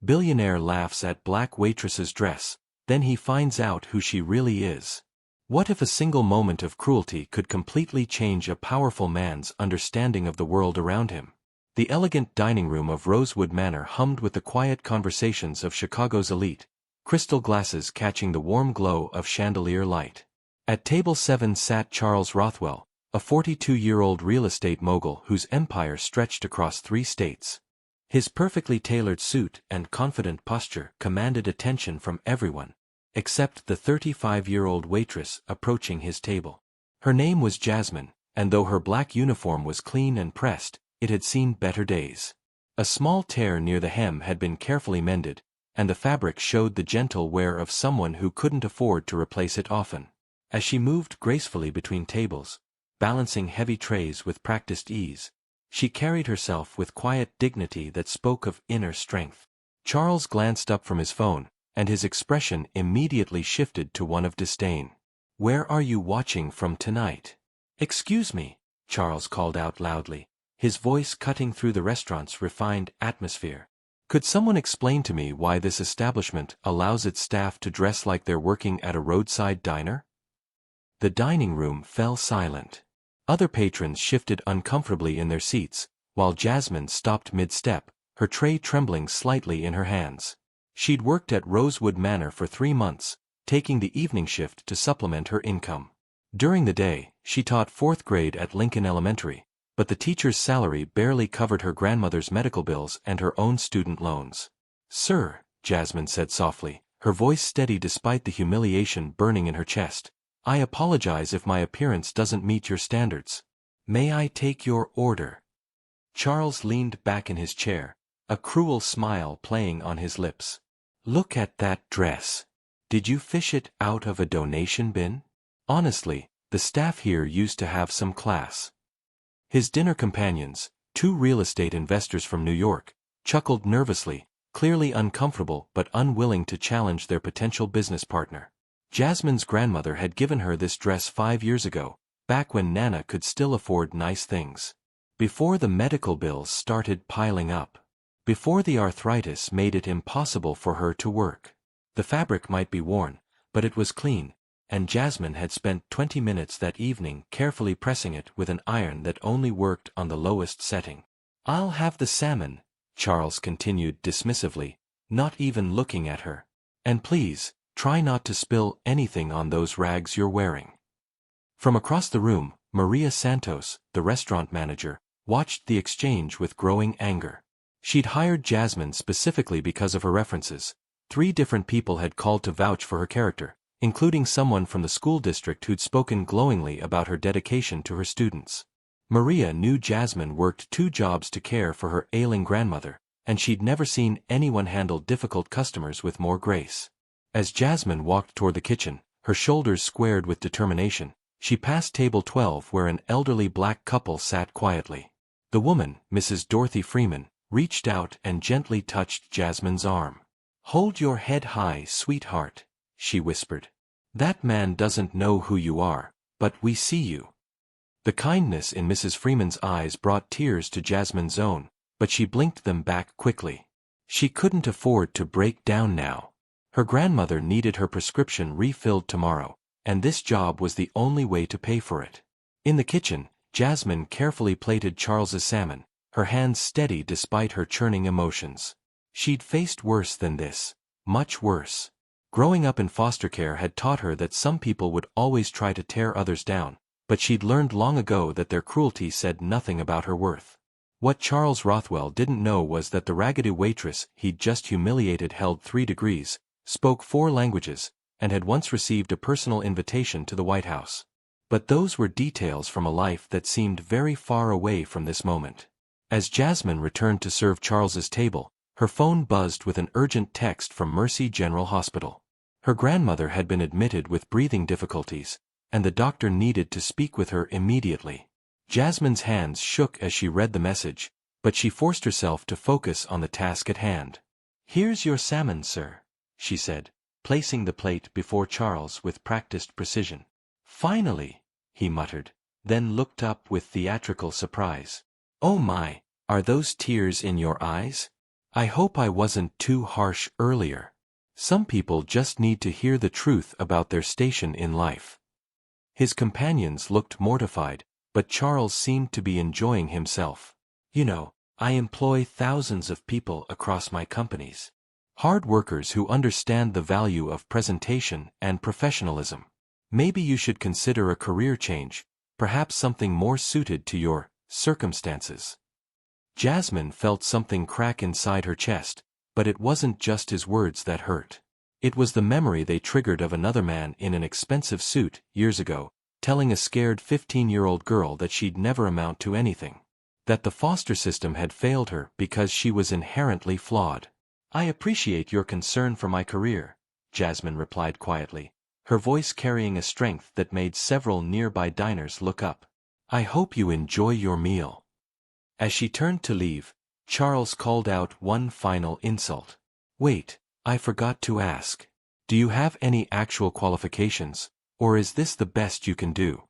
Billionaire laughs at Black Waitress's dress, then he finds out who she really is. What if a single moment of cruelty could completely change a powerful man's understanding of the world around him? The elegant dining room of Rosewood Manor hummed with the quiet conversations of Chicago's elite, crystal glasses catching the warm glow of chandelier light. At table 7 sat Charles Rothwell, a 42-year-old real estate mogul whose empire stretched across 3 states. His perfectly tailored suit and confident posture commanded attention from everyone, except the 35-year-old waitress approaching his table. Her name was Jasmine, and though her black uniform was clean and pressed, it had seen better days. A small tear near the hem had been carefully mended, and the fabric showed the gentle wear of someone who couldn't afford to replace it often. As she moved gracefully between tables, balancing heavy trays with practiced ease, she carried herself with quiet dignity that spoke of inner strength. Charles glanced up from his phone, and his expression immediately shifted to one of disdain. "Where are you watching from tonight?" "Excuse me," Charles called out loudly, his voice cutting through the restaurant's refined atmosphere. "Could someone explain to me why this establishment allows its staff to dress like they're working at a roadside diner?" The dining room fell silent. Other patrons shifted uncomfortably in their seats, while Jasmine stopped mid-step, her tray trembling slightly in her hands. She'd worked at Rosewood Manor for 3 months, taking the evening shift to supplement her income. During the day, she taught 4th grade at Lincoln Elementary, but the teacher's salary barely covered her grandmother's medical bills and her own student loans. "Sir," Jasmine said softly, her voice steady despite the humiliation burning in her chest, "I apologize if my appearance doesn't meet your standards. May I take your order?" Charles leaned back in his chair, a cruel smile playing on his lips. "Look at that dress. Did you fish it out of a donation bin? Honestly, the staff here used to have some class." His dinner companions, 2 real estate investors from New York, chuckled nervously, clearly uncomfortable but unwilling to challenge their potential business partner. Jasmine's grandmother had given her this dress 5 years ago, back when Nana could still afford nice things. Before the medical bills started piling up. Before the arthritis made it impossible for her to work. The fabric might be worn, but it was clean, and Jasmine had spent 20 minutes that evening carefully pressing it with an iron that only worked on the lowest setting. "I'll have the salmon," Charles continued dismissively, not even looking at her. "And please, try not to spill anything on those rags you're wearing." From across the room, Maria Santos, the restaurant manager, watched the exchange with growing anger. She'd hired Jasmine specifically because of her references. 3 different people had called to vouch for her character, including someone from the school district who'd spoken glowingly about her dedication to her students. Maria knew Jasmine worked 2 jobs to care for her ailing grandmother, and she'd never seen anyone handle difficult customers with more grace. As Jasmine walked toward the kitchen, her shoulders squared with determination, she passed table 12 where an elderly black couple sat quietly. The woman, Mrs. Dorothy Freeman, reached out and gently touched Jasmine's arm. "Hold your head high, sweetheart," she whispered. "That man doesn't know who you are, but we see you." The kindness in Mrs. Freeman's eyes brought tears to Jasmine's own, but she blinked them back quickly. She couldn't afford to break down now. Her grandmother needed her prescription refilled tomorrow, and this job was the only way to pay for it. In the kitchen, Jasmine carefully plated Charles's salmon, her hands steady despite her churning emotions. She'd faced worse than this, much worse. Growing up in foster care had taught her that some people would always try to tear others down, but she'd learned long ago that their cruelty said nothing about her worth. What Charles Rothwell didn't know was that the raggedy waitress he'd just humiliated held 3 degrees, spoke 4 languages, and had once received a personal invitation to the White House. But those were details from a life that seemed very far away from this moment. As Jasmine returned to serve Charles's table, her phone buzzed with an urgent text from Mercy General Hospital. Her grandmother had been admitted with breathing difficulties, and the doctor needed to speak with her immediately. Jasmine's hands shook as she read the message, but she forced herself to focus on the task at hand. "Here's your salmon, sir," she said, placing the plate before Charles with practiced precision. "Finally," he muttered, then looked up with theatrical surprise. "Oh my, are those tears in your eyes? I hope I wasn't too harsh earlier. Some people just need to hear the truth about their station in life. His companions looked mortified, but Charles seemed to be enjoying himself. You know, I employ thousands of people across my companies. Hard workers who understand the value of presentation and professionalism. Maybe you should consider a career change, perhaps something more suited to your circumstances. Jasmine felt something crack inside her chest, but it wasn't just his words that hurt. It was the memory they triggered of another man in an expensive suit, years ago, telling a scared 15-year-old girl that she'd never amount to anything. That the foster system had failed her because she was inherently flawed. I appreciate your concern for my career, Jasmine replied quietly, her voice carrying a strength that made several nearby diners look up. I hope you enjoy your meal. As she turned to leave, Charles called out one final insult. Wait, I forgot to ask. Do you have any actual qualifications, or is this the best you can do?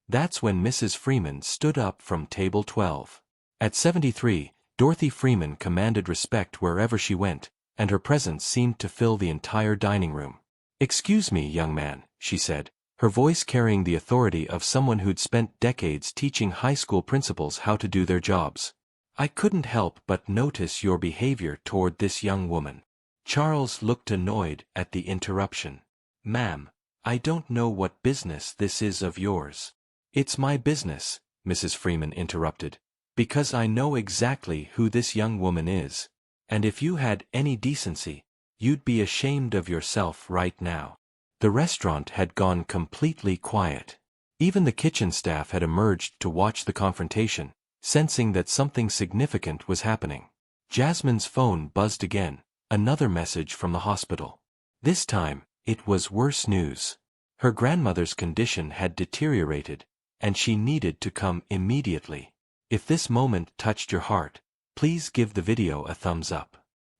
That's when Mrs. Freeman stood up from table 12. At 73, Dorothy Freeman commanded respect wherever she went, and her presence seemed to fill the entire dining room. Excuse me, young man, she said, her voice carrying the authority of someone who'd spent decades teaching high school principals how to do their jobs. I couldn't help but notice your behavior toward this young woman. Charles looked annoyed at the interruption. Ma'am, I don't know what business this is of yours. It's my business, Mrs. Freeman interrupted, because I know exactly who this young woman is, and if you had any decency, you'd be ashamed of yourself right now. The restaurant had gone completely quiet. Even the kitchen staff had emerged to watch the confrontation, sensing that something significant was happening. Jasmine's phone buzzed again, another message from the hospital. This time, it was worse news. Her grandmother's condition had deteriorated, and she needed to come immediately. If this moment touched your heart, please give the video a thumbs up.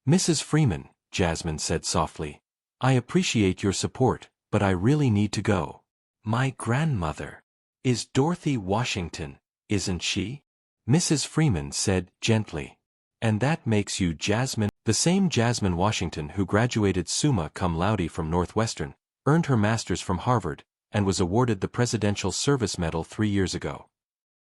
Mrs. Freeman, Jasmine said softly, I appreciate your support, but I really need to go. My grandmother is Dorothy Washington, isn't she? Mrs. Freeman said gently. And that makes you Jasmine, the same Jasmine Washington who graduated summa cum laude from Northwestern, earned her master's from Harvard, and was awarded the Presidential Service Medal 3 years ago.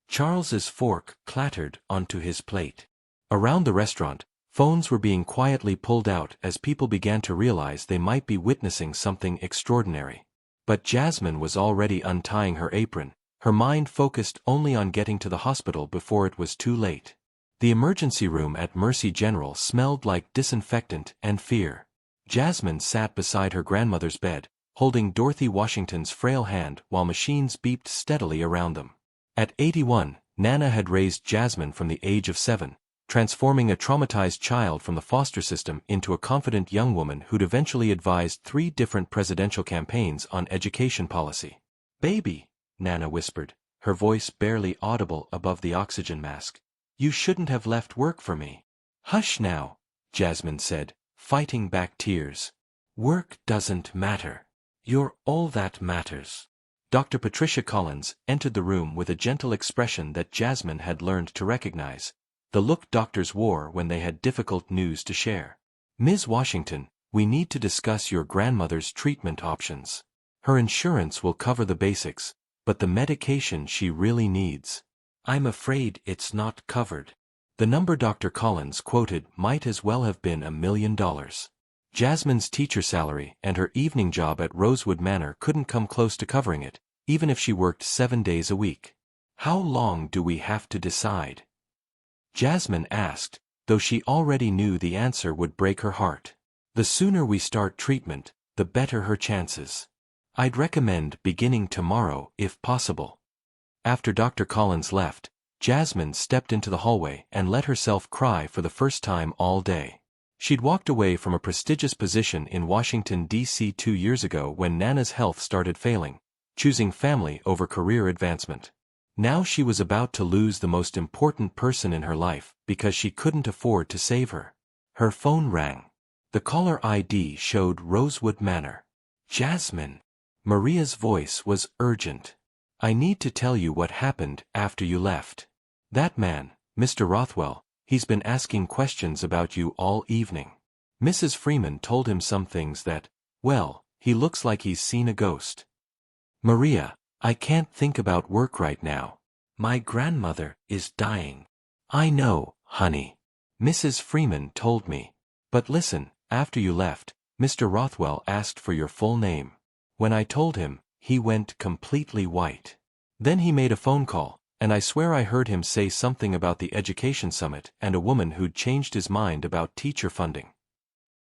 Charles's fork clattered onto his plate. Around the restaurant, phones were being quietly pulled out as people began to realize they might be witnessing something extraordinary. But Jasmine was already untying her apron, her mind focused only on getting to the hospital before it was too late. The emergency room at Mercy General smelled like disinfectant and fear. Jasmine sat beside her grandmother's bed, holding Dorothy Washington's frail hand while machines beeped steadily around them. At 81, Nana had raised Jasmine from the age of 7, transforming a traumatized child from the foster system into a confident young woman who'd eventually advised 3 different presidential campaigns on education policy. Baby, Nana whispered, her voice barely audible above the oxygen mask. You shouldn't have left work for me. Hush now, Jasmine said, fighting back tears. Work doesn't matter. You're all that matters. Dr. Patricia Collins entered the room with a gentle expression that Jasmine had learned to recognize, the look doctors wore when they had difficult news to share. Ms. Washington, we need to discuss your grandmother's treatment options. Her insurance will cover the basics, but the medication she really needs. I'm afraid it's not covered. The number Dr. Collins quoted might as well have been $1 million. Jasmine's teacher salary and her evening job at Rosewood Manor couldn't come close to covering it, even if she worked 7 days a week. How long do we have to decide? Jasmine asked, though she already knew the answer would break her heart. The sooner we start treatment, the better her chances. I'd recommend beginning tomorrow if possible. After Dr. Collins left, Jasmine stepped into the hallway and let herself cry for the first time all day. She'd walked away from a prestigious position in Washington, D.C. 2 years ago when Nana's health started failing, choosing family over career advancement. Now she was about to lose the most important person in her life because she couldn't afford to save her. Her phone rang. The caller ID showed Rosewood Manor. Jasmine. Maria's voice was urgent. I need to tell you what happened after you left. That man, Mr. Rothwell, He's been asking questions about you all evening. Mrs. Freeman told him some things that, well, he looks like he's seen a ghost. Maria, I can't think about work right now. My grandmother is dying. I know, honey. Mrs. Freeman told me. But listen, after you left, Mr. Rothwell asked for your full name. When I told him, he went completely white. Then he made a phone call, and I swear I heard him say something about the Education Summit and a woman who'd changed his mind about teacher funding.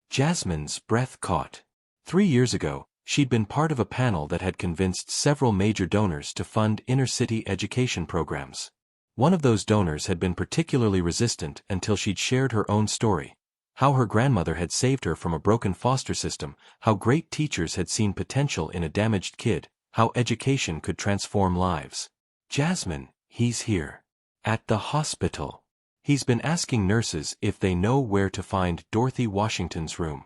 Jasmine's breath caught. 3 years ago, she'd been part of a panel that had convinced several major donors to fund inner-city education programs. One of those donors had been particularly resistant until she'd shared her own story. How her grandmother had saved her from a broken foster system, how great teachers had seen potential in a damaged kid, how education could transform lives. Jasmine, he's here. At the hospital. He's been asking nurses if they know where to find Dorothy Washington's room.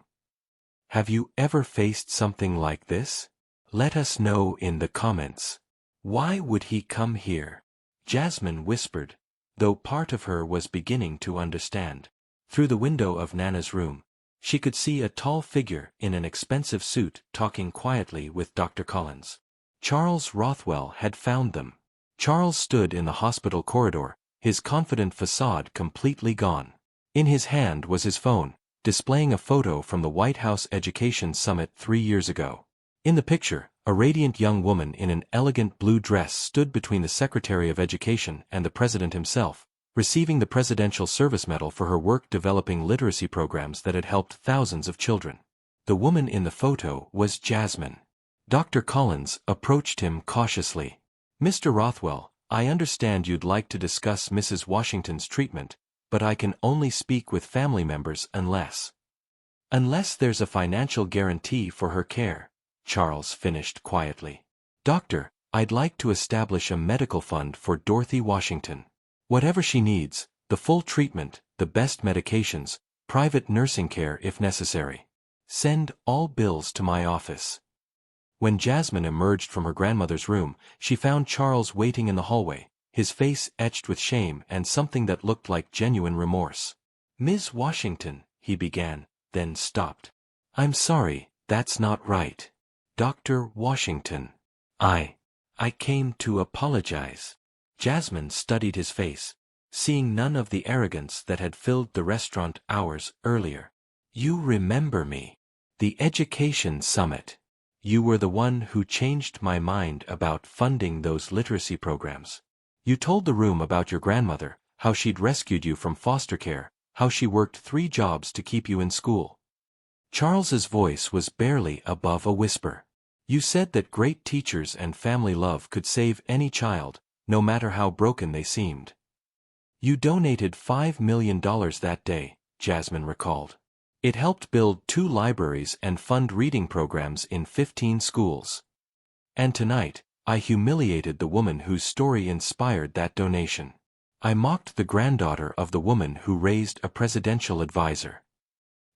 Have you ever faced something like this? Let us know in the comments. Why would he come here? Jasmine whispered, though part of her was beginning to understand. Through the window of Nana's room, she could see a tall figure in an expensive suit talking quietly with Dr. Collins. Charles Rothwell had found them. Charles stood in the hospital corridor, his confident facade completely gone. In his hand was his phone, displaying a photo from the White House Education Summit 3 years ago. In the picture, a radiant young woman in an elegant blue dress stood between the Secretary of Education and the President himself, receiving the Presidential Service Medal for her work developing literacy programs that had helped thousands of children. The woman in the photo was Jasmine. Dr. Collins approached him cautiously. Mr. Rothwell, I understand you'd like to discuss Mrs. Washington's treatment, but I can only speak with family members unless there's a financial guarantee for her care, Charles finished quietly. Doctor, I'd like to establish a medical fund for Dorothy Washington. Whatever she needs, the full treatment, the best medications, private nursing care if necessary. Send all bills to my office. When Jasmine emerged from her grandmother's room, she found Charles waiting in the hallway, his face etched with shame and something that looked like genuine remorse. Ms. Washington, he began, then stopped. I'm sorry, that's not right. Dr. Washington. I came to apologize. Jasmine studied his face, seeing none of the arrogance that had filled the restaurant hours earlier. You remember me. The Education Summit. You were the one who changed my mind about funding those literacy programs. You told the room about your grandmother, how she'd rescued you from foster care, how she worked 3 jobs to keep you in school. Charles's voice was barely above a whisper. You said that great teachers and family love could save any child, no matter how broken they seemed. You donated $5 million that day, Jasmine recalled. It helped build 2 libraries and fund reading programs in 15 schools. And tonight, I humiliated the woman whose story inspired that donation. I mocked the granddaughter of the woman who raised a presidential advisor.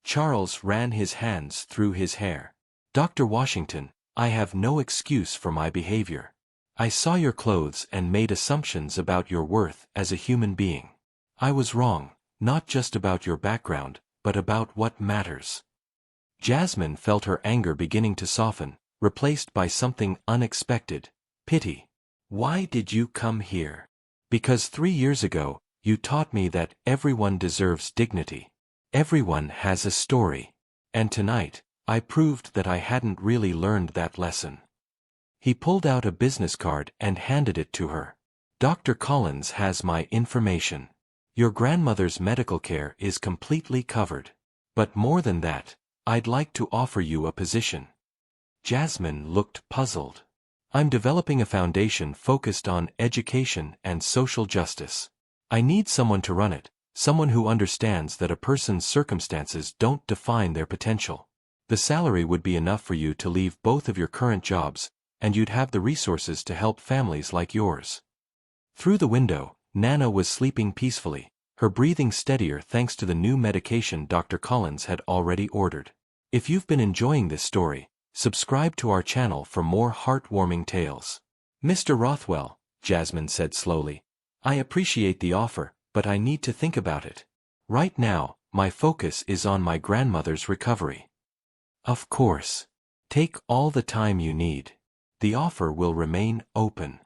Charles ran his hands through his hair. Dr. Washington, I have no excuse for my behavior. I saw your clothes and made assumptions about your worth as a human being. I was wrong, not just about your background, but about what matters. Jasmine felt her anger beginning to soften, replaced by something unexpected, pity. Why did you come here? Because 3 years ago, you taught me that everyone deserves dignity. Everyone has a story. And tonight, I proved that I hadn't really learned that lesson. He pulled out a business card and handed it to her. Dr. Collins has my information. Your grandmother's medical care is completely covered. But more than that, I'd like to offer you a position. Jasmine looked puzzled. I'm developing a foundation focused on education and social justice. I need someone to run it, someone who understands that a person's circumstances don't define their potential. The salary would be enough for you to leave both of your current jobs, and you'd have the resources to help families like yours. Through the window, Nana was sleeping peacefully, her breathing steadier thanks to the new medication Dr. Collins had already ordered. If you've been enjoying this story, subscribe to our channel for more heartwarming tales. Mr. Rothwell, Jasmine said slowly, I appreciate the offer, but I need to think about it. Right now, my focus is on my grandmother's recovery. Of course. Take all the time you need. The offer will remain open.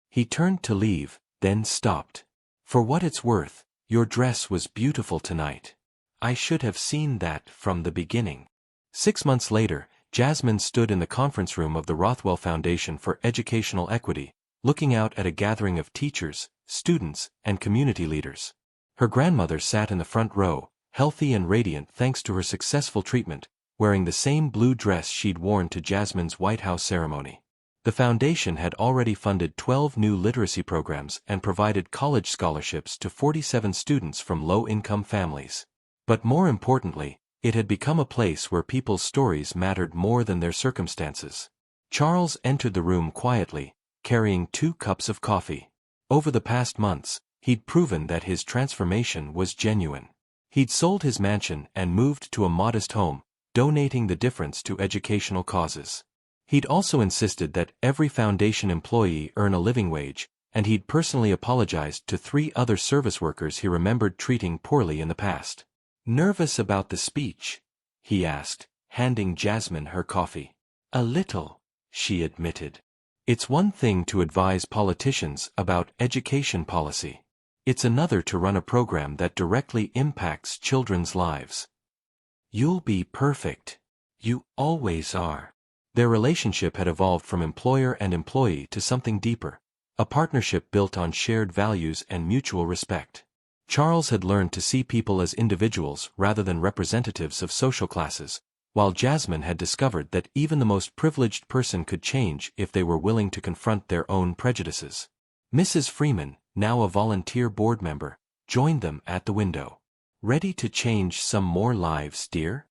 He turned to leave, then stopped. For what it's worth, your dress was beautiful tonight. I should have seen that from the beginning. 6 months later, Jasmine stood in the conference room of the Rothwell Foundation for Educational Equity, looking out at a gathering of teachers, students, and community leaders. Her grandmother sat in the front row, healthy and radiant thanks to her successful treatment, wearing the same blue dress she'd worn to Jasmine's White House ceremony. The foundation had already funded 12 new literacy programs and provided college scholarships to 47 students from low-income families. But more importantly, it had become a place where people's stories mattered more than their circumstances. Charles entered the room quietly, carrying 2 cups of coffee. Over the past months, he'd proven that his transformation was genuine. He'd sold his mansion and moved to a modest home, donating the difference to educational causes. He'd also insisted that every foundation employee earn a living wage, and he'd personally apologized to 3 other service workers he remembered treating poorly in the past. "Nervous about the speech?" he asked, handing Jasmine her coffee. "A little," she admitted. It's one thing to advise politicians about education policy. It's another to run a program that directly impacts children's lives. "You'll be perfect. You always are." Their relationship had evolved from employer and employee to something deeper, a partnership built on shared values and mutual respect. Charles had learned to see people as individuals rather than representatives of social classes, while Jasmine had discovered that even the most privileged person could change if they were willing to confront their own prejudices. Mrs. Freeman, now a volunteer board member, joined them at the window. "Ready to change some more lives, dear?"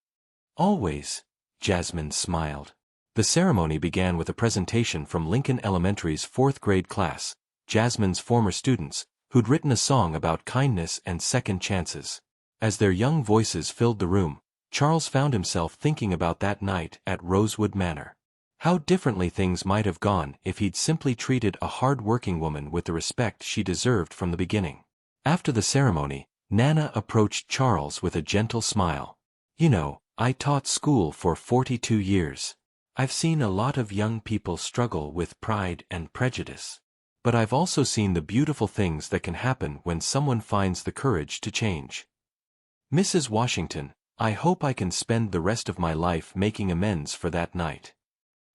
"Always," Jasmine smiled. The ceremony began with a presentation from Lincoln Elementary's 4th grade class, Jasmine's former students, who'd written a song about kindness and second chances. As their young voices filled the room, Charles found himself thinking about that night at Rosewood Manor. How differently things might have gone if he'd simply treated a hard-working woman with the respect she deserved from the beginning. After the ceremony, Nana approached Charles with a gentle smile. "You know, I taught school for 42 years. I've seen a lot of young people struggle with pride and prejudice. But I've also seen the beautiful things that can happen when someone finds the courage to change. Mrs. Washington, I hope I can spend the rest of my life making amends for that night."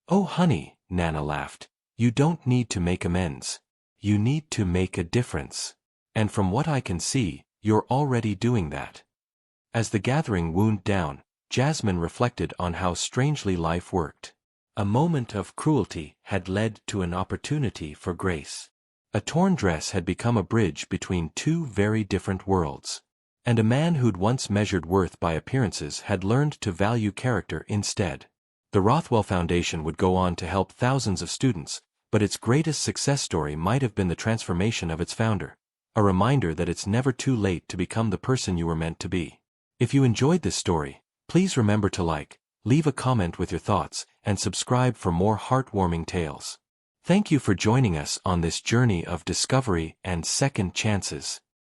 "Oh honey," Nana laughed, "you don't need to make amends. You need to make a difference. And from what I can see, you're already doing that." As the gathering wound down, Jasmine reflected on how strangely life worked. A moment of cruelty had led to an opportunity for grace. A torn dress had become a bridge between 2 very different worlds. And a man who'd once measured worth by appearances had learned to value character instead. The Rothwell Foundation would go on to help thousands of students, but its greatest success story might have been the transformation of its founder, a reminder that it's never too late to become the person you were meant to be. If you enjoyed this story, please remember to like, leave a comment with your thoughts, and subscribe for more heartwarming tales. Thank you for joining us on this journey of discovery and second chances.